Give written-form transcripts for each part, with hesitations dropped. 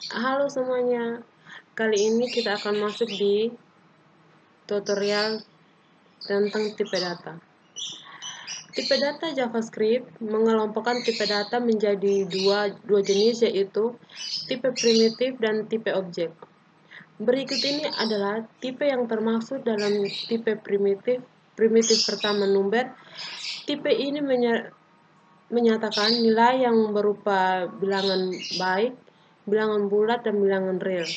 Halo semuanya, kali ini kita akan masuk di tutorial tentang tipe data. Tipe data JavaScript mengelompokkan tipe data menjadi dua jenis, yaitu tipe primitif dan tipe objek. Berikut ini adalah tipe yang termasuk dalam tipe primitif. Primitif pertama number. Tipe ini menyatakan nilai yang berupa bilangan baik, bilangan bulat, dan bilangan real.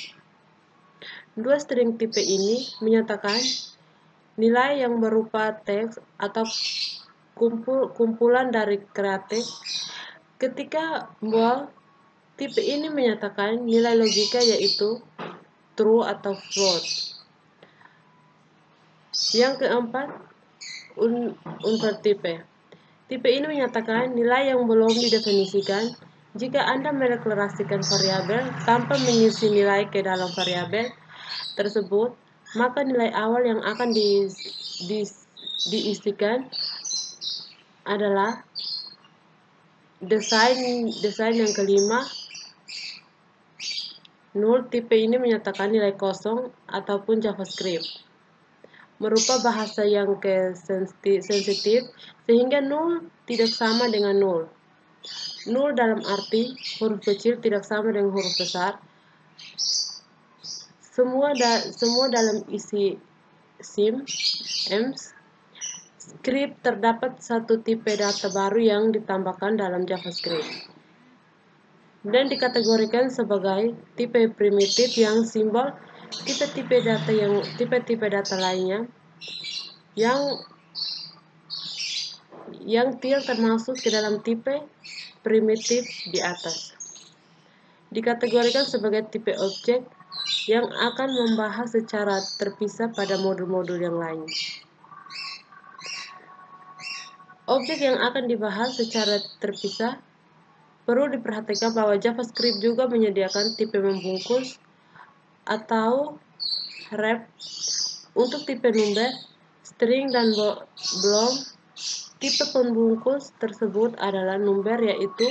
Dua string tipe ini menyatakan nilai yang berupa teks atau kumpulan dari kreatif. Ketika bool, tipe ini menyatakan nilai logika, yaitu true atau float. Yang keempat, unver tipe. Tipe ini menyatakan nilai yang belum didefinisikan. Jika Anda mendeklarasikan variabel tanpa mengisi nilai ke dalam variabel tersebut, maka nilai awal yang akan diisikan adalah desain yang kelima. Null tipe ini menyatakan nilai kosong ataupun JavaScript. Merupa bahasa yang sensitif, sehingga null tidak sama dengan null. Null dalam arti huruf kecil tidak sama dengan huruf besar. Semua dalam isi script terdapat satu tipe data baru yang ditambahkan dalam JavaScript dan dikategorikan sebagai tipe primitif yang simbol tipe-tipe data lainnya yang tidak termasuk ke dalam tipe primitif di atas. Dikategorikan sebagai tipe objek yang akan membahas secara terpisah pada modul-modul yang lain. Objek yang akan dibahas secara terpisah. Perlu diperhatikan bahwa JavaScript juga menyediakan tipe membungkus atau wrap untuk tipe number, string, dan block. Tipe pembungkus tersebut adalah number, yaitu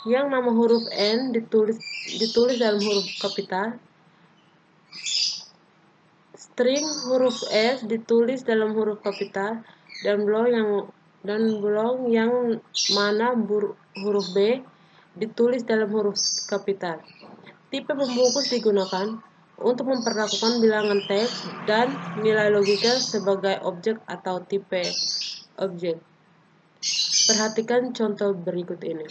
yang nama huruf N ditulis dalam huruf kapital, string huruf S ditulis dalam huruf kapital, dan block yang mana huruf B ditulis dalam huruf kapital. Tipe pembungkus digunakan untuk memperlakukan bilangan teks dan nilai logika sebagai objek atau tipe objek. Perhatikan contoh berikut ini.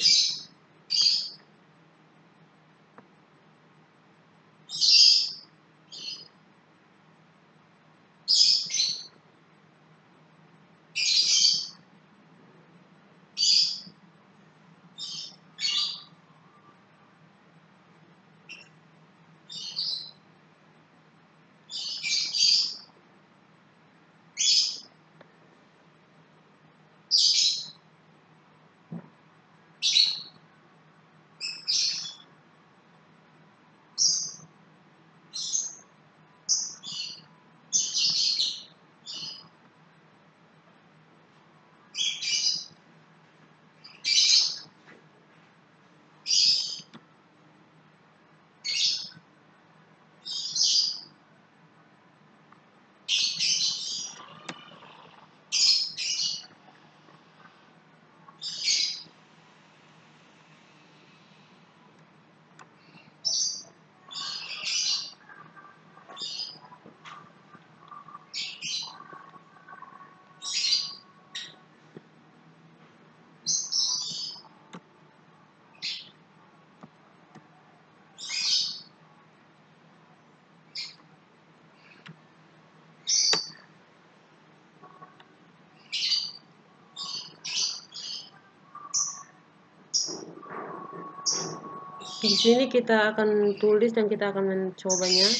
Di sini kita akan tulis dan kita akan mencobanya.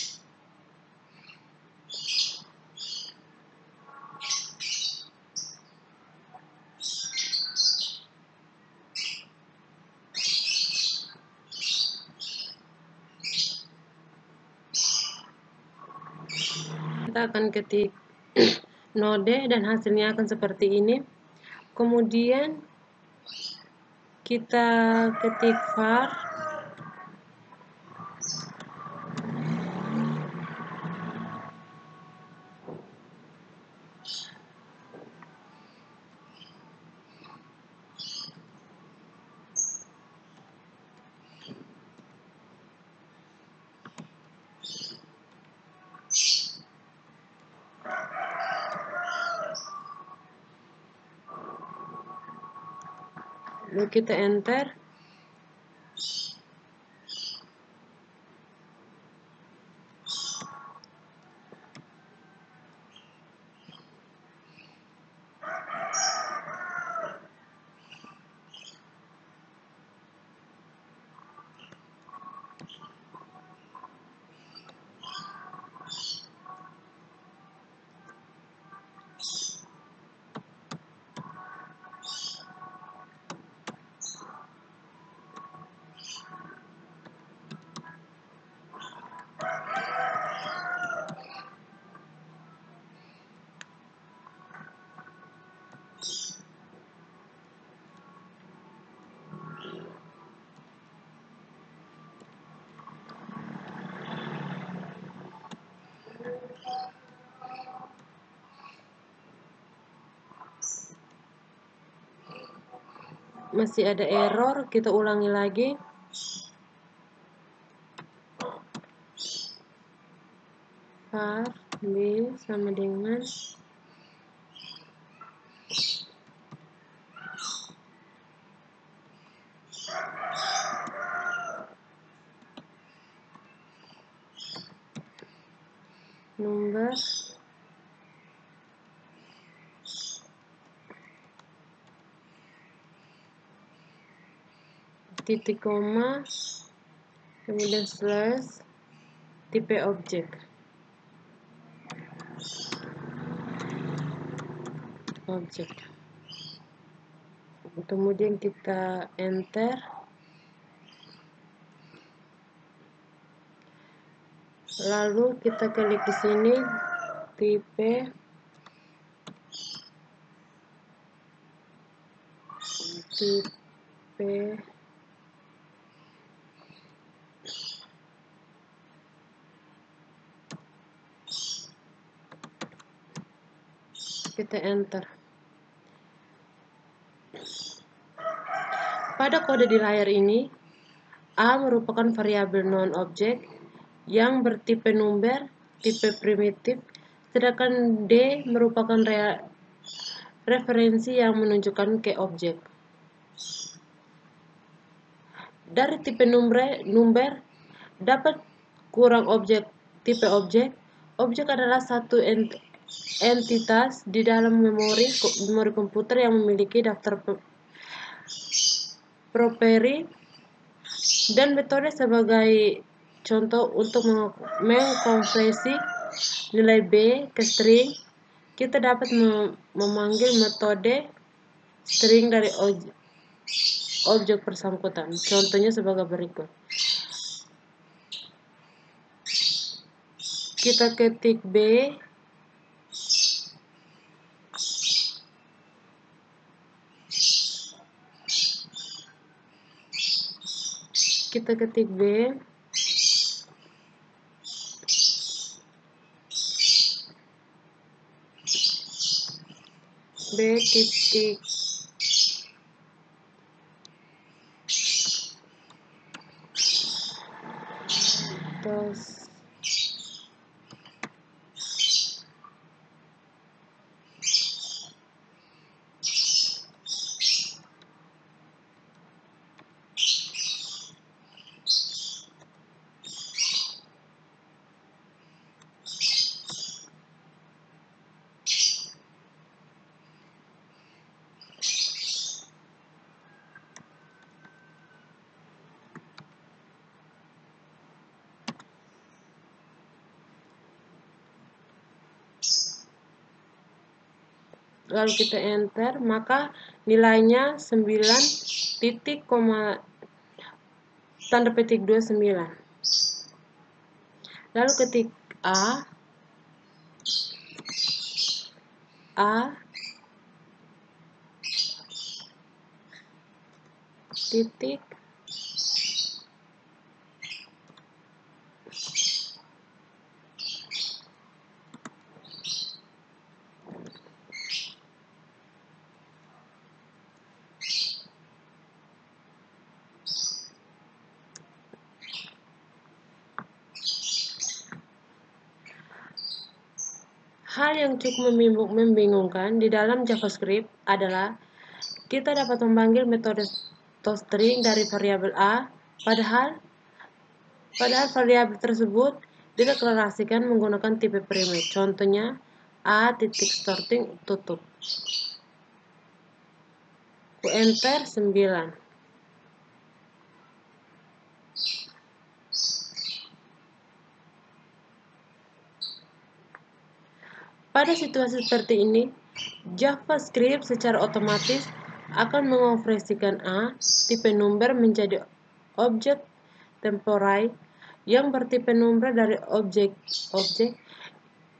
Kita akan ketik node dan hasilnya akan seperti ini. Kemudian kita ketik var lalu kita enter. Masih ada error, kita ulangi lagi. Var b sama dengan number titik koma kemudian slash tipe objek. Kemudian kita enter. Lalu kita klik di sini tipe kita enter. Pada kode di layar ini, A merupakan variabel non-objek yang bertipe number, tipe primitif, sedangkan D merupakan referensi yang menunjukkan ke objek. Dari tipe number dapat kurang objek tipe objek. Objek adalah satu entitas di dalam memori komputer yang memiliki daftar property dan metode sebagai contoh untuk mengkonversi nilai B ke string. Kita dapat memanggil metode string dari objek bersangkutan. Contohnya sebagai berikut. Kita ketik B, B titik tos lalu kita enter, maka nilainya 9 titik tanda petik 29. Lalu ketik A titik hal yang cukup membingungkan di dalam JavaScript adalah kita dapat memanggil metode toString dari variabel A, padahal variabel tersebut dideklarasikan menggunakan tipe private. Contohnya a.string tutup. Ku enter 9. Pada situasi seperti ini, JavaScript secara otomatis akan mengoperasikan A tipe number menjadi objek temporary yang bertipe number dari objek.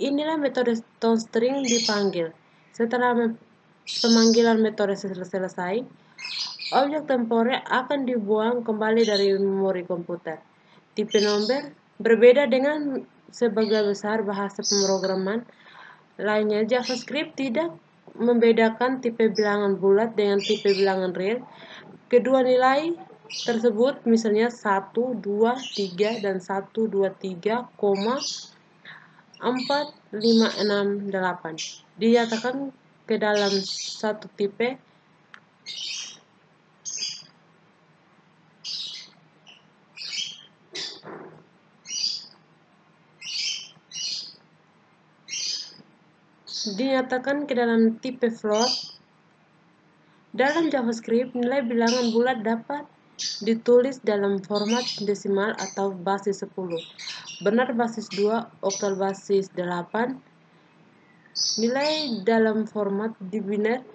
Inilah metode toString dipanggil. Setelah pemanggilan metode selesai, objek temporary akan dibuang kembali dari memori komputer. Tipe number berbeda dengan sebagian besar bahasa pemrograman lainnya. JavaScript tidak membedakan tipe bilangan bulat dengan tipe bilangan real. Kedua nilai tersebut, misalnya 1, 2, 3, dan 1, 2, 3, 4, 5, 6, 8 dinyatakan ke dalam satu tipe float. Dalam JavaScript, nilai bilangan bulat dapat ditulis dalam format desimal atau basis 10, benar basis 2, oktal basis 8. Nilai dalam format biner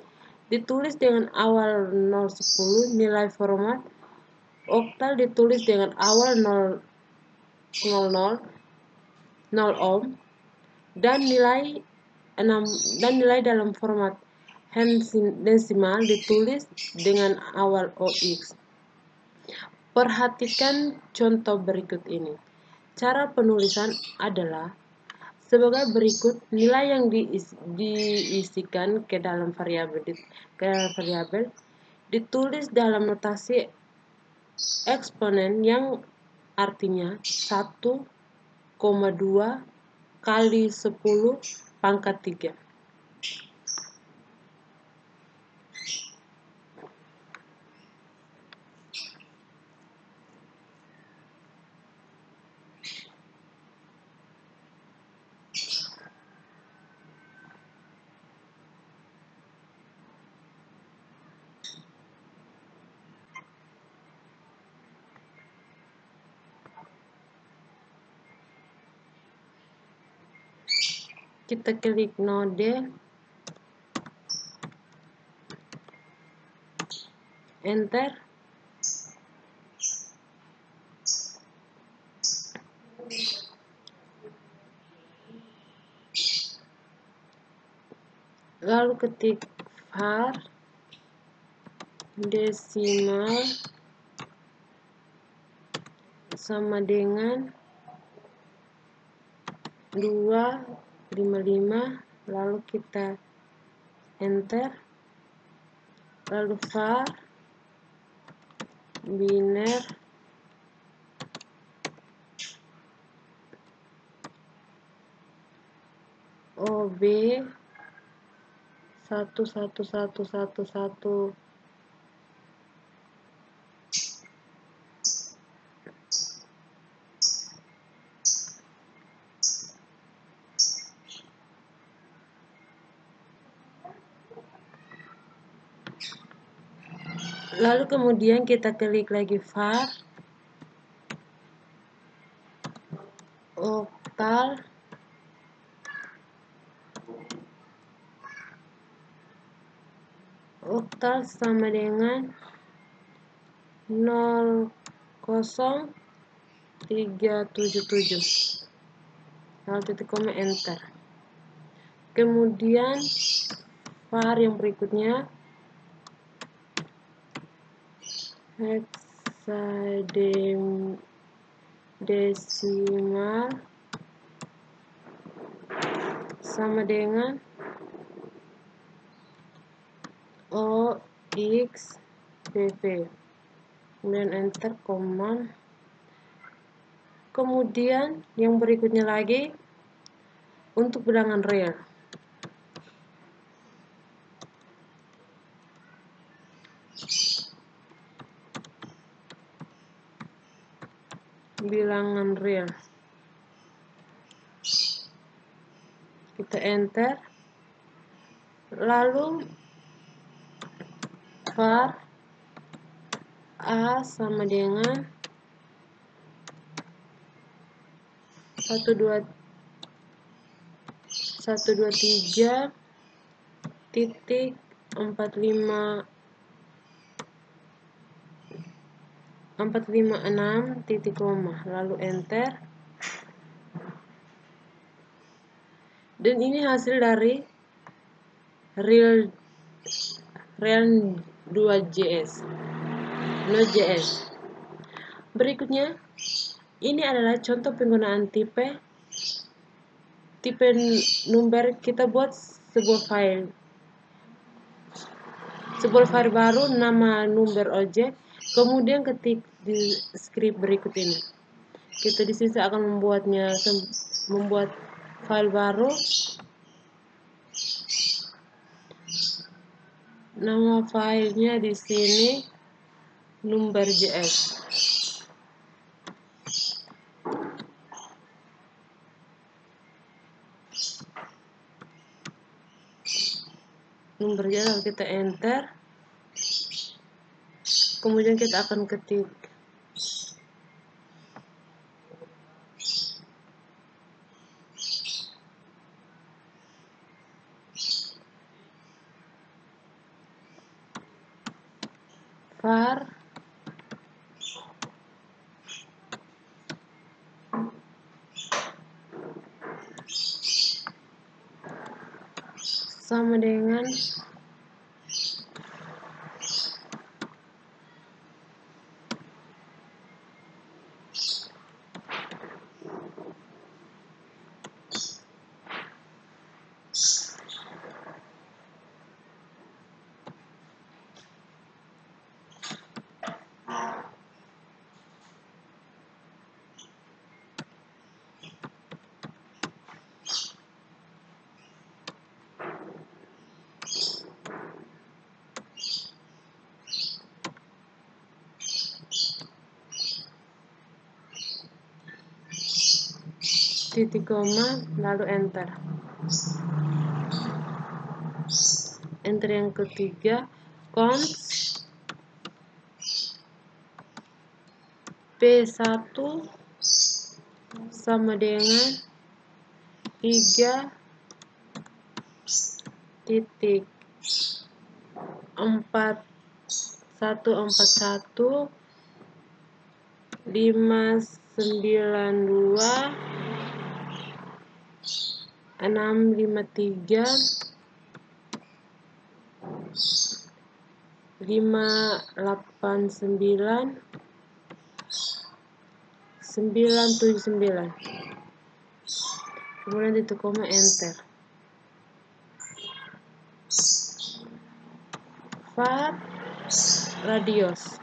ditulis dengan awal 010, nilai format oktal ditulis dengan awal 000, 0 ohm, dan nilai dalam format desimal ditulis dengan awal OX. Perhatikan contoh berikut ini. Cara penulisan adalah sebagai berikut. Nilai yang diisikan ke dalam variabel ditulis dalam notasi eksponen yang artinya 1,2 kali 10 pangkat 3. Kita klik node, enter. Lalu ketik var desimal sama dengan 255, lalu kita enter. Lalu var biner OB 11111. Lalu kemudian kita klik lagi var oktal sama dengan 00377, lalu titik koma, enter. Kemudian var yang berikutnya heksadesimal sama dengan OXPV. Kemudian enter, koma. Kemudian yang berikutnya lagi untuk bilangan real. Bilangan real. Kita enter. Lalu var A sama dengan 123 titik 456 titik koma, lalu enter. Dan ini hasil dari real 2JS Node.js. Berikutnya, ini adalah contoh penggunaan tipe number. Kita buat sebuah file baru, nama number object, kemudian ketik di script berikut ini. Kita di sini akan membuat file baru. Nama filenya di sini number.js. Number.js, lalu kita enter. Kemudian kita akan ketik var sama dengan titik koma, lalu enter. Enter yang ketiga, const P1 sama dengan 41,539,979. Kemudian titik koma, enter. var radius,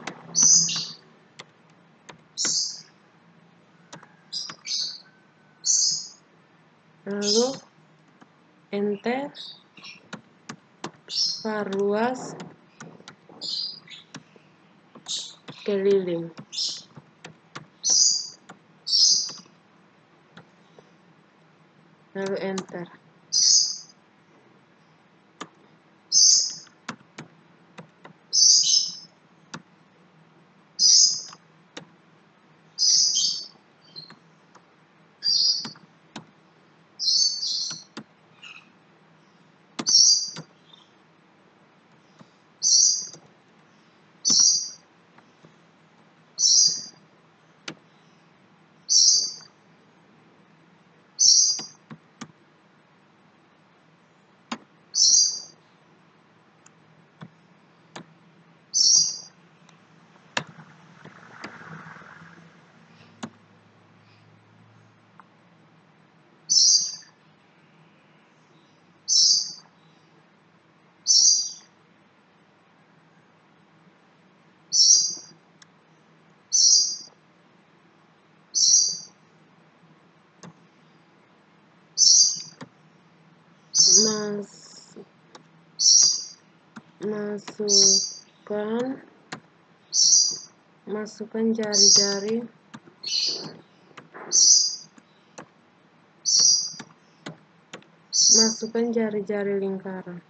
lalu enter. Var luas keliling, lalu enter. masukkan jari-jari lingkaran.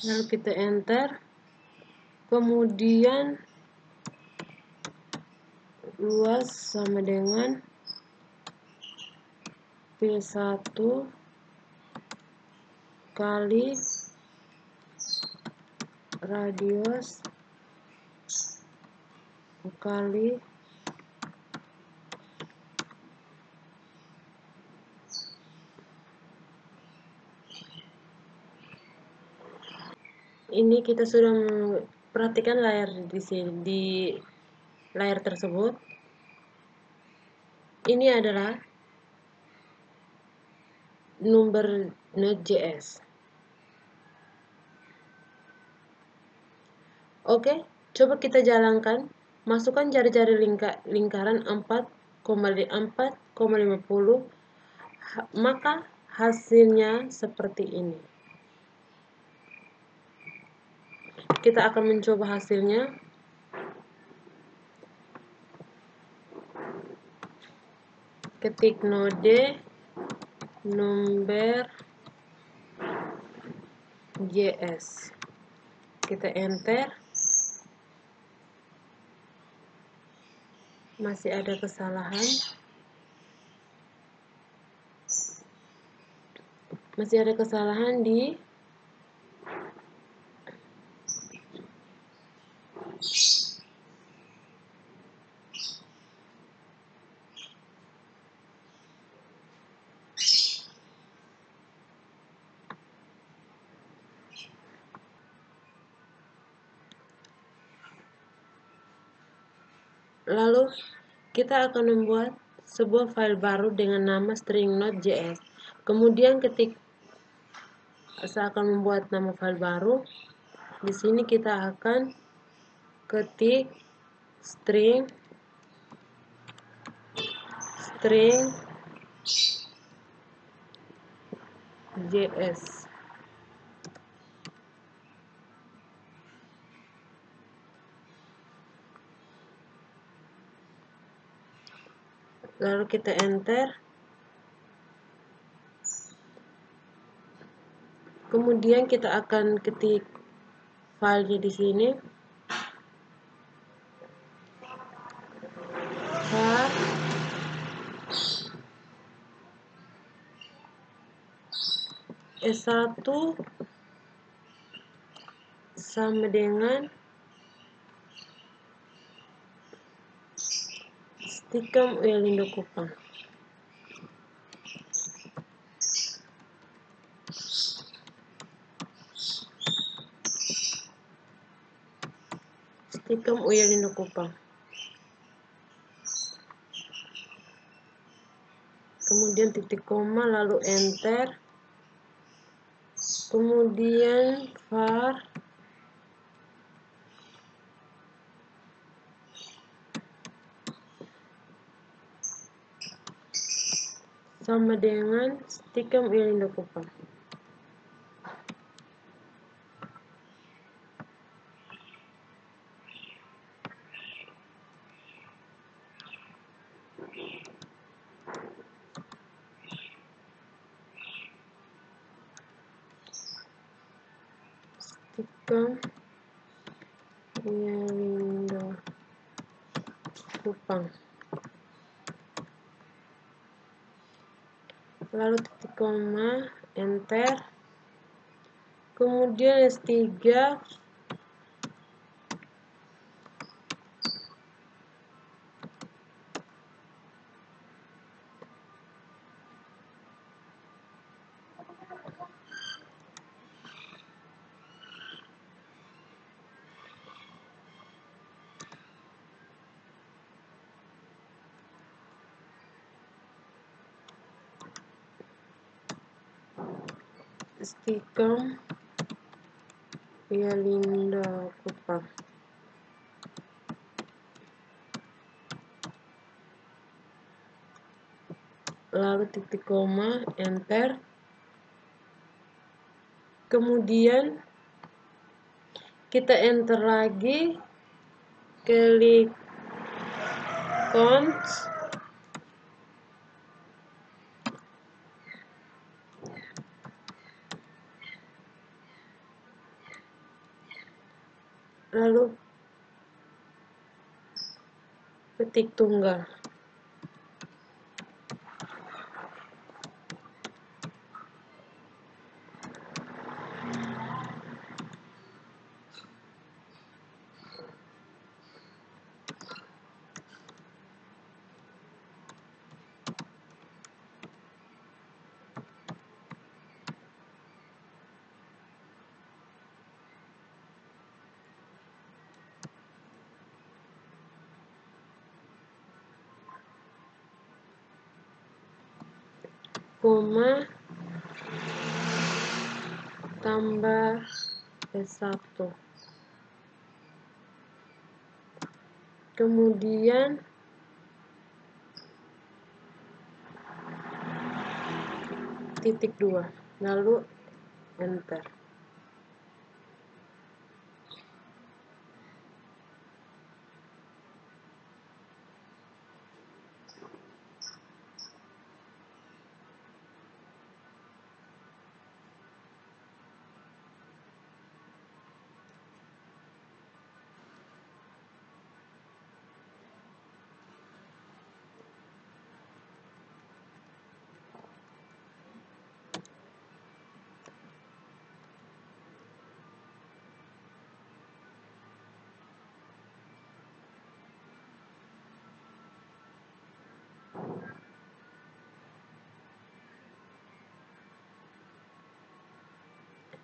Lalu kita enter, kemudian luas sama dengan P1 kali radius kali ini. Kita sudah perhatikan layar di sini, di layar tersebut. Ini adalah number Node.js. Oke, coba kita jalankan. Masukkan jari-jari lingkaran 4,50, maka hasilnya seperti ini. Kita akan mencoba hasilnya. Ketik node number js, kita enter. Masih ada kesalahan, di lalu kita akan membuat sebuah file baru dengan nama string node.js. Kemudian saya akan membuat nama file baru. Di sini kita akan ketik string js. Lalu kita enter. Kemudian kita akan ketik filenya di sini. Var S1 sama dengan Stickum Uyalindo Kupang. Kemudian titik koma, lalu enter. Kemudian var sama dengan Stickum Uyalindo Kupang. Stickum Uyalindo Kupang. Lalu titik koma, enter. Kemudian S3 Stikam Yalinda Putra. Lalu titik koma, enter. Kemudian kita enter lagi, klik cons, lalu ketik tunggal. Koma tambah S1. Kemudian titik 2, lalu enter.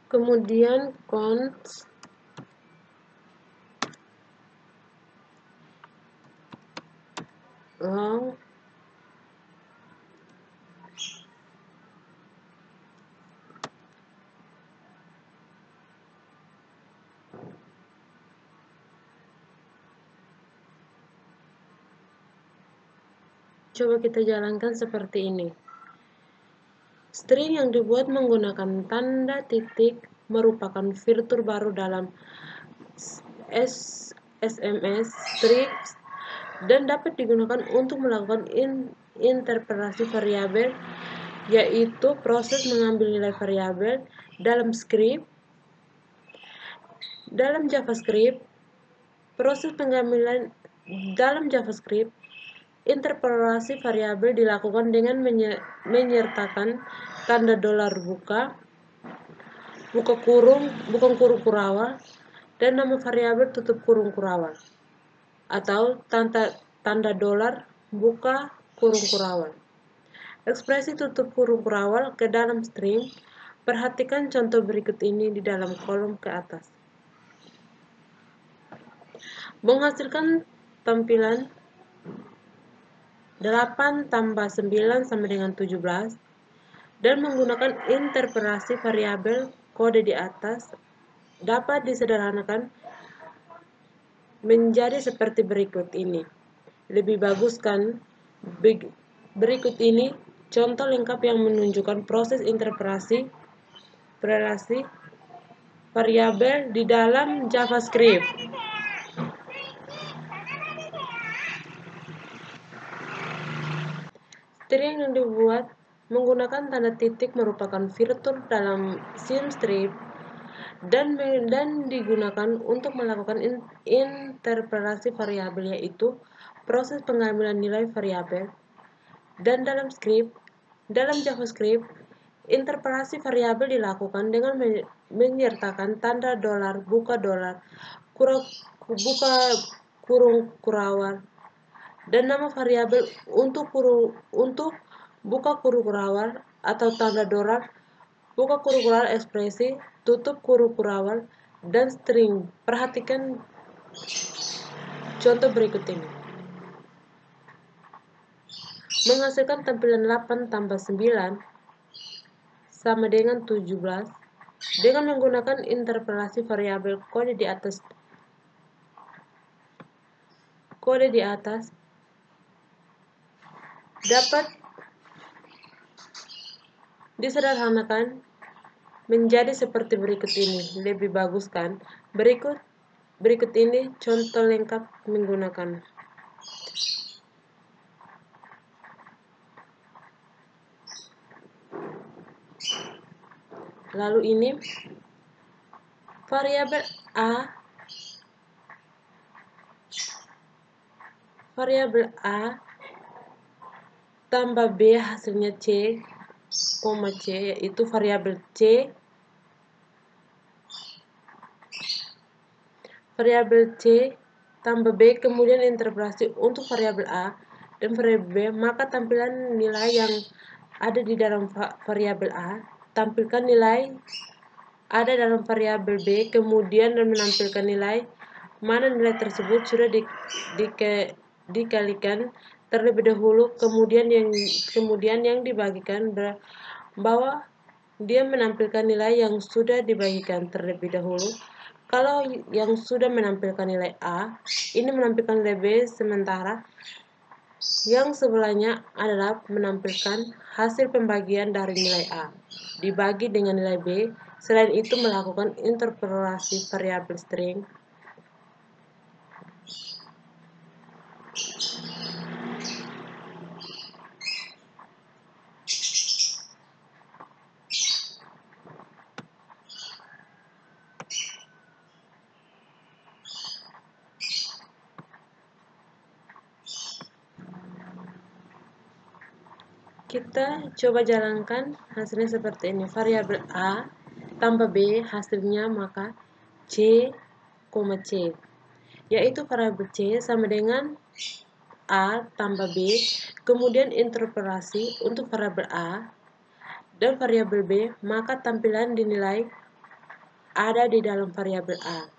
Kemudian cons long coba kita jalankan seperti ini. String yang dibuat menggunakan tanda titik merupakan fitur baru dalam SMS strips dan dapat digunakan untuk melakukan interpretasi variabel, yaitu proses mengambil nilai variabel dalam script. Dalam JavaScript, proses pengambilan dalam JavaScript, interpolasi variabel dilakukan dengan menyertakan tanda dolar buka kurung, bukan kurung kurawal, dan nama variabel tutup kurung kurawal, atau tanda dolar buka kurung kurawal. Ekspresi tutup kurung kurawal ke dalam string. Perhatikan contoh berikut ini di dalam kolom ke atas. Menghasilkan tampilan 8 tambah 9 sama dengan 17 dan menggunakan interpretasi variabel kode di atas dapat disederhanakan menjadi seperti berikut ini. Lebih bagus kan? Berikut ini contoh lengkap yang menunjukkan proses interpretasi variabel di dalam JavaScript. String yang dibuat menggunakan tanda titik merupakan fitur dalam sim strip dan digunakan untuk melakukan interpretasi variabel, yaitu proses pengambilan nilai variabel. Dan dalam JavaScript, interpretasi variabel dilakukan dengan menyertakan tanda dolar buka kurung kurawal dan nama variabel untuk buka kurung kurawal atau tanda dolar buka kurung kurawal, ekspresi tutup kurung kurawal, dan string. Perhatikan contoh berikut ini. Menghasilkan tampilan 8 tambah 9 sama dengan 17 dengan menggunakan interpolasi variabel kode di atas dapat disederhanakan menjadi seperti berikut ini. Lebih bagus kan? Berikut ini contoh lengkap menggunakan. Lalu ini variabel A tambah B hasilnya C, C, yaitu variabel C tambah B, kemudian interpolasi untuk variabel A dan variabel B, maka tampilan nilai yang ada di dalam variabel A, tampilkan nilai ada dalam variabel B, kemudian dan menampilkan nilai mana nilai tersebut sudah dikalikan terlebih dahulu, kemudian yang dibagikan bahwa dia menampilkan nilai yang sudah dibagikan terlebih dahulu. Kalau yang sudah menampilkan nilai A, ini menampilkan nilai B, sementara yang sebelahnya adalah menampilkan hasil pembagian dari nilai A dibagi dengan nilai B. Selain itu, melakukan interpolasi variabel string. Kita coba jalankan hasilnya seperti ini. Variabel A tambah B hasilnya maka C, C, yaitu variabel C sama dengan A tambah B, kemudian interpolasi untuk variabel A dan variabel B, maka tampilan dinilai ada di dalam variabel A.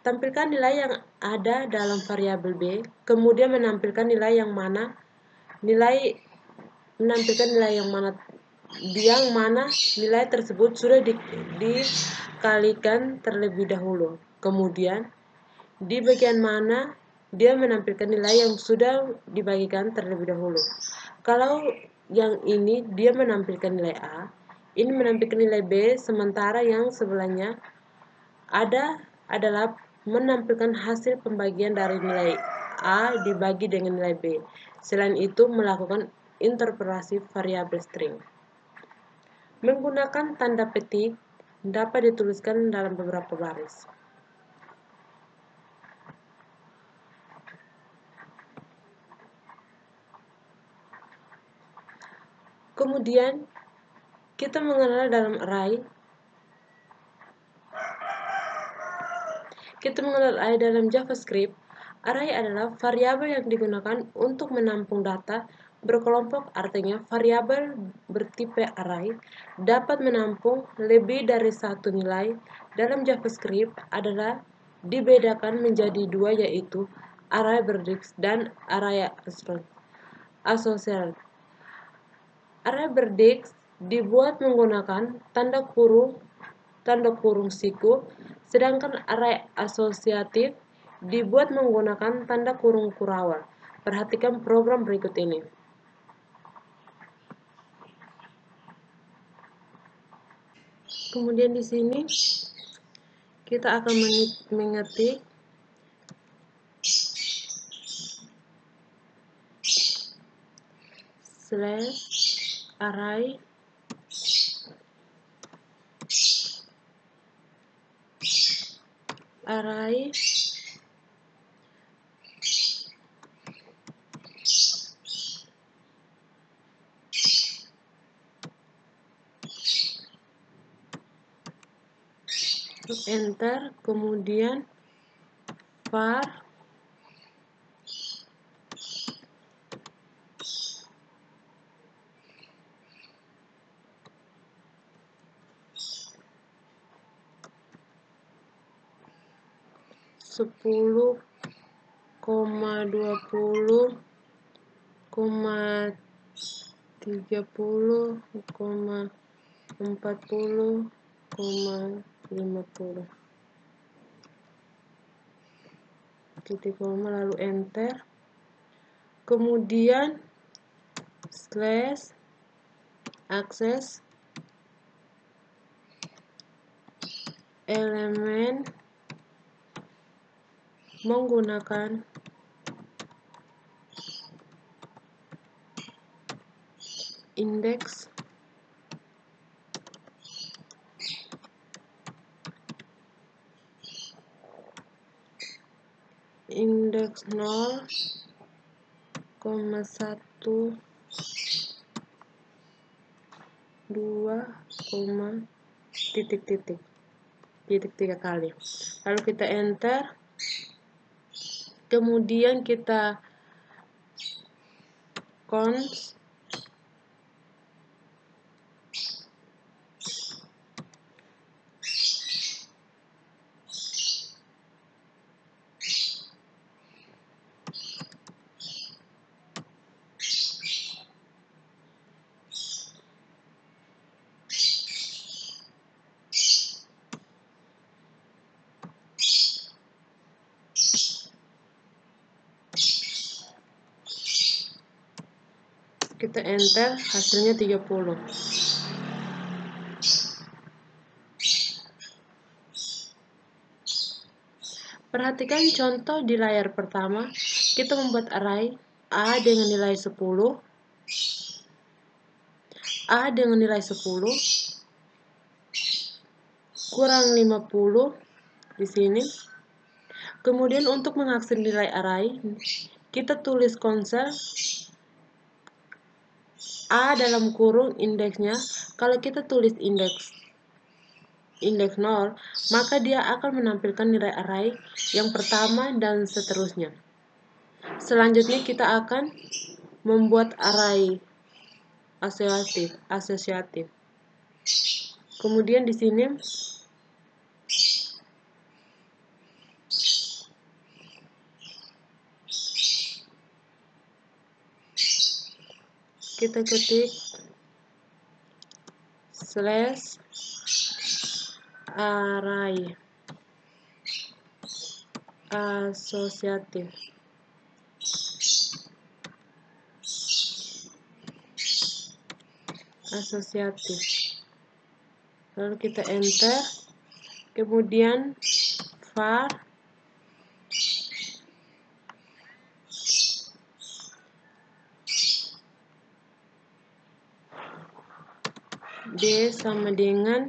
Tampilkan nilai yang ada dalam variabel B, kemudian menampilkan nilai yang mana nilai tersebut sudah dikalikan terlebih dahulu. Kemudian di bagian mana dia menampilkan nilai yang sudah dibagikan terlebih dahulu. Kalau yang ini dia menampilkan nilai A, ini menampilkan nilai B, sementara yang sebelahnya adalah menampilkan hasil pembagian dari nilai A dibagi dengan nilai B. Selain itu, melakukan interpolasi variabel string. Menggunakan tanda petik dapat dituliskan dalam beberapa baris. Kemudian, kita mengenal dalam array. Kita mengenal array dalam JavaScript. Array adalah variabel yang digunakan untuk menampung data berkelompok, artinya variabel bertipe array dapat menampung lebih dari satu nilai. Dalam JavaScript adalah dibedakan menjadi dua, yaitu array berdiksi dan array associated. Array berdiksi dibuat menggunakan tanda kurung siku, sedangkan array asosiatif dibuat menggunakan tanda kurung kurawal. Perhatikan program berikut ini. Kemudian di sini kita akan mengetik /array enter, kemudian var sepuluh, 20, 30,40,50 titik koma lalu enter, kemudian slash akses elemen menggunakan indeks indeks 0,1 2, titik 3 kali, lalu kita enter, kemudian kita cons kita enter, hasilnya 30. Perhatikan contoh di layar pertama, kita membuat array A dengan nilai 10, A dengan nilai 10, kurang 50 di sini. Kemudian untuk mengakses nilai array, kita tulis konsol A dalam kurung indeksnya. Kalau kita tulis indeks 0, maka dia akan menampilkan nilai array yang pertama dan seterusnya. Selanjutnya kita akan membuat array asosiatif. Kemudian di sini kita ketik slash array asosiatif. Lalu kita enter, kemudian var D sama dengan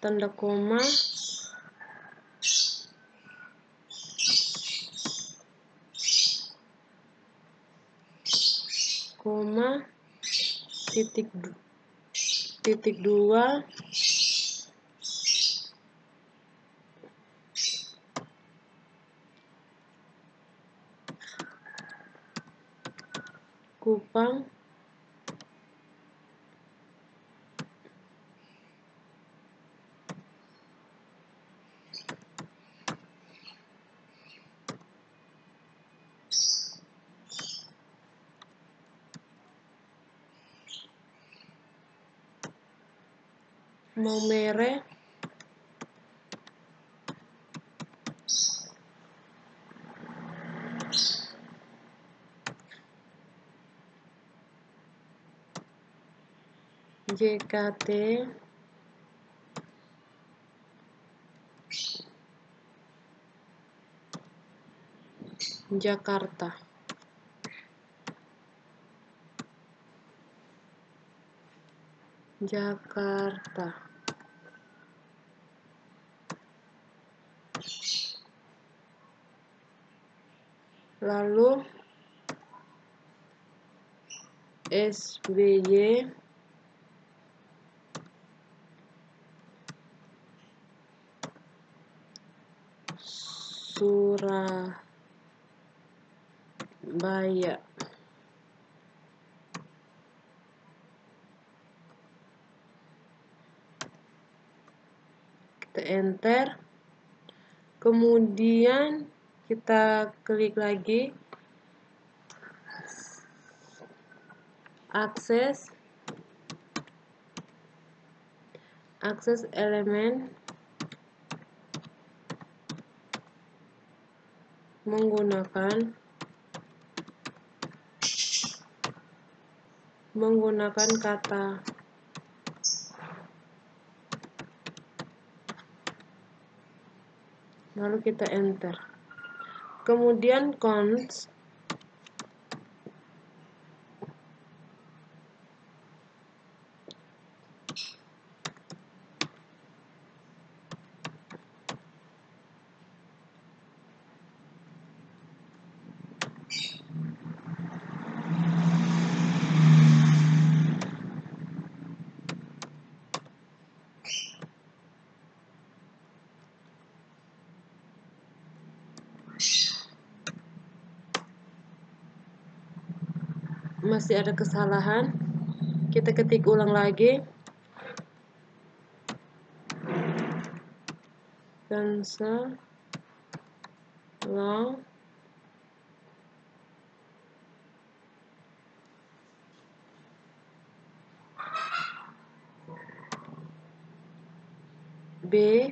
tanda koma titik 2 Kupang Maumere JKT Jakarta. Lalu SBY Surabaya. Kita enter, kemudian kita klik lagi akses elemen menggunakan kata lalu kita enter. Kemudian const masih ada kesalahan, kita ketik ulang lagi. Cancel long B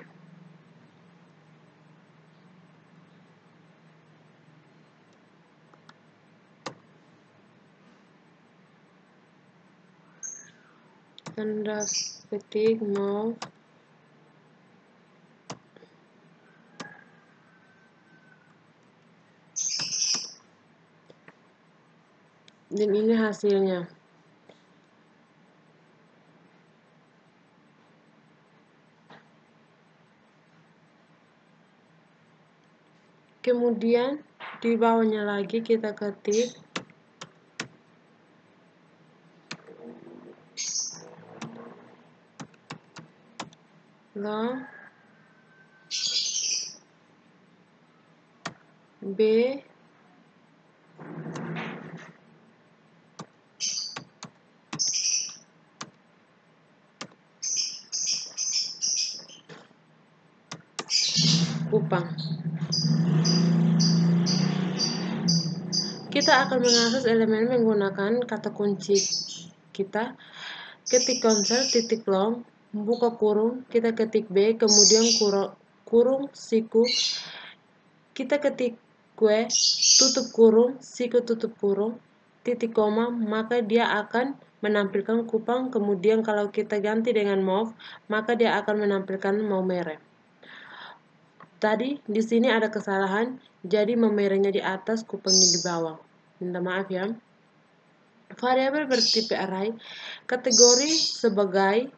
tanda petik mau dan ini hasilnya. Kemudian di bawahnya lagi kita ketik long B Kupang. Kita akan mengakses elemen menggunakan kata kunci kita. Ketik konsol titik long, buka kurung, kita ketik B, kemudian kurung siku, kita ketik kue, tutup kurung, siku tutup kurung, titik koma, maka dia akan menampilkan Kupang. Kemudian kalau kita ganti dengan move, maka dia akan menampilkan Maumere. Tadi di sini ada kesalahan, jadi Maumerenya di atas, Kupangnya di bawah. Minta maaf ya. Variabel bertipe array, kategori sebagai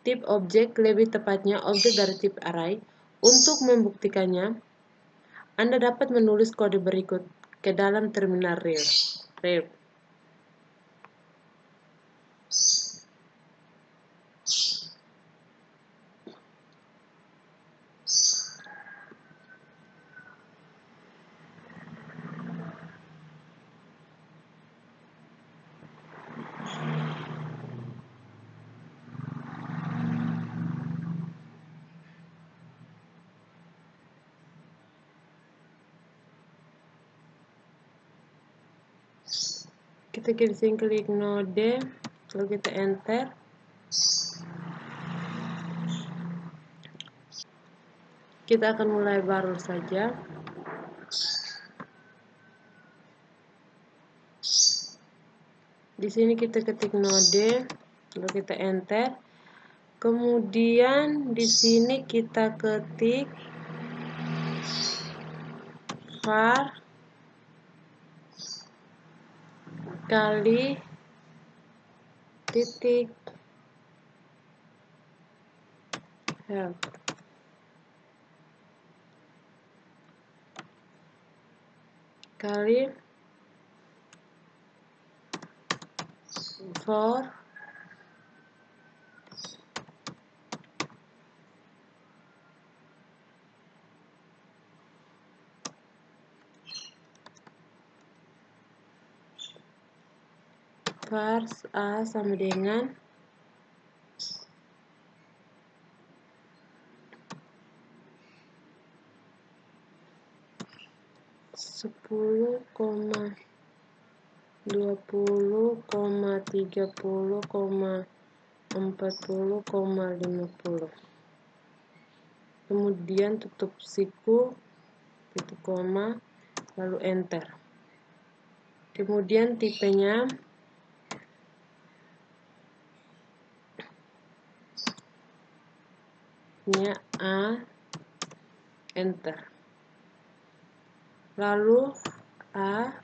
tip objek, lebih tepatnya objek dari tip array. Untuk membuktikannya, Anda dapat menulis kode berikut ke dalam terminal real. Kita klik node, lalu kita enter. Kita akan mulai baru saja. Di sini kita ketik node, lalu kita enter. Kemudian di sini kita ketik var kali titik help. Kali for var a sama dengan 10,5 20,30,40,50. Kemudian tutup siku, titik koma, lalu enter. Kemudian tipenya A, enter. Lalu A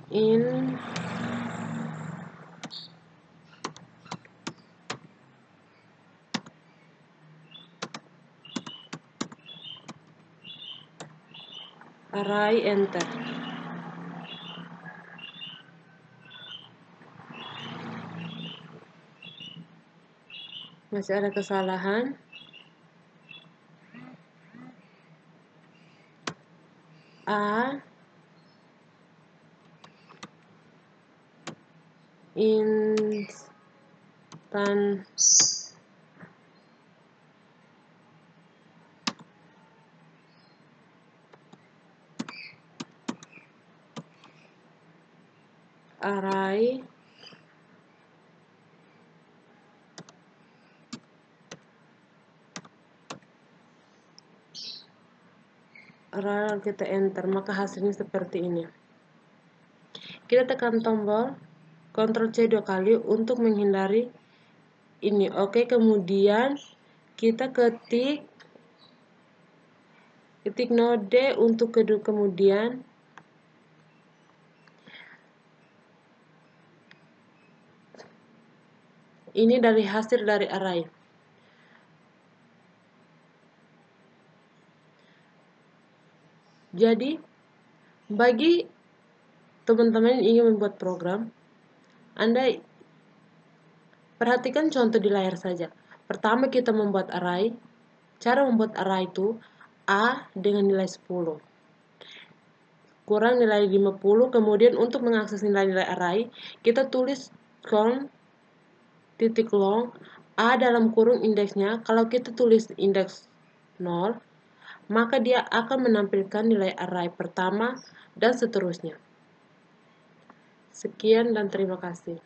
in array, enter. Masih ada kesalahan. A instan array lalu kita enter, maka hasilnya seperti ini. Kita tekan tombol Ctrl C 2 kali untuk menghindari ini. Oke, kemudian kita ketik node untuk kemudian ini dari hasil dari array. Jadi bagi teman-teman yang ingin membuat program, Anda perhatikan contoh di layar saja. Pertama kita membuat array. Cara membuat array itu A dengan nilai 10 kurang nilai 50. Kemudian untuk mengakses nilai-nilai array, kita tulis const titik long A dalam kurung indeksnya. Kalau kita tulis indeks 0, maka dia akan menampilkan nilai array pertama dan seterusnya. Sekian dan terima kasih.